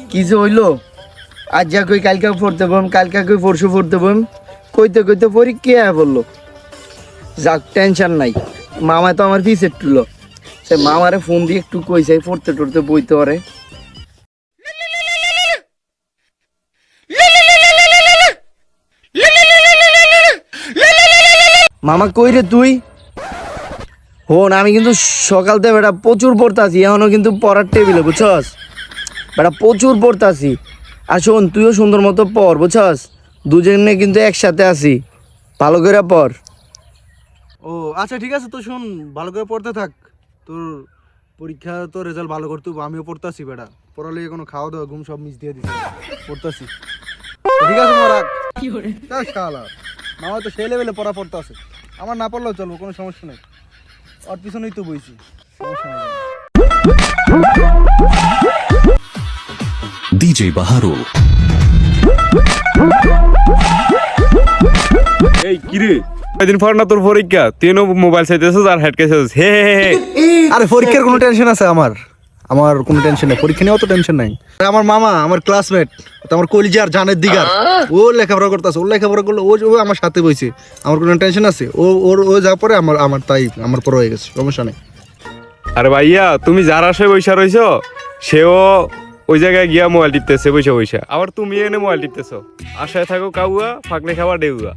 কি যে হইলো? আজ যা কই কালকে পড়তে বম, কালকে কই পরশু পড়তে বম, কইতে কইতে পরীক্ষা বললো। যাক, টেনশন নাই। মামা তো আমার পিছে টুলো, সে মামারে ফোন দিয়ে একটু কইছে পড়তে টড়তে বইতে পারে। মামা কই রে তুই? হন, আমি কিন্তু সকাল থেকে বেটা প্রচুর পড়তাছি, এখনো কিন্তু পড়ার টেবিলে, বুঝছস? বেটা প্রচুর পড়তাছি। আর শোন, তুইও সুন্দর মতো পড়, বুঝছস? দুজনে কিন্তু একসাথে আছি, ভালো করে পড়। ও আচ্ছা ঠিক আছে, তো শোন, ভালো করে পড়তে থাক। তোর পরীক্ষা তো রেজাল্ট ভালো করতে হবে, আমিও পড়তাছি বেটা। পড়ালেগে কোনো খাওয়া দাওয়া ঘুম সব মিস দিয়ে দিছি, পড়তাছি। ঠিক আছে মরাক, শালা মামা তো সেই লেভেলে পড়া পড়তাছে। আমার না পড়লেও চলবো, কোনো সমস্যা নেই। ওর পিছনেই তো বইছি, সমস্যা নেই। DJ Baharu. এই কিরে, কয়দিন পর না তোর পরীক্ষা, তুই মোবাইল চাইতেছিস আর হেড কেছিস? হে হে হে। আরে পরীক্ষার কোনো টেনশন আছে আমার? আমার কোনো টেনশন নেই, পরীক্ষা নিয়ে অত টেনশন নাই। আমার মামা, আমার ক্লাসমেট, আমার কলিজার জানের দিগার, ও লেখাপড়া করতেছে। ওর লেখাপড়া করলে ও আমার সাথে বইছে, আমার কোনো টেনশন আছে? ও যা পরে আমার তাই আমার পর হয়ে গেছে, সমস্যা নেই। আরে ভাইয়া, তুমি যার আশায় বৈশা রইছো, সেও ওই জায়গায় গিয়া মোবাইল টিপতেছে বৈশা বৈশা, আবার তুমি এনে মোবাইল টিপতেছো। আশায় থাকো কাউয়া, ফাঁকলে খাবার ডেউয়া।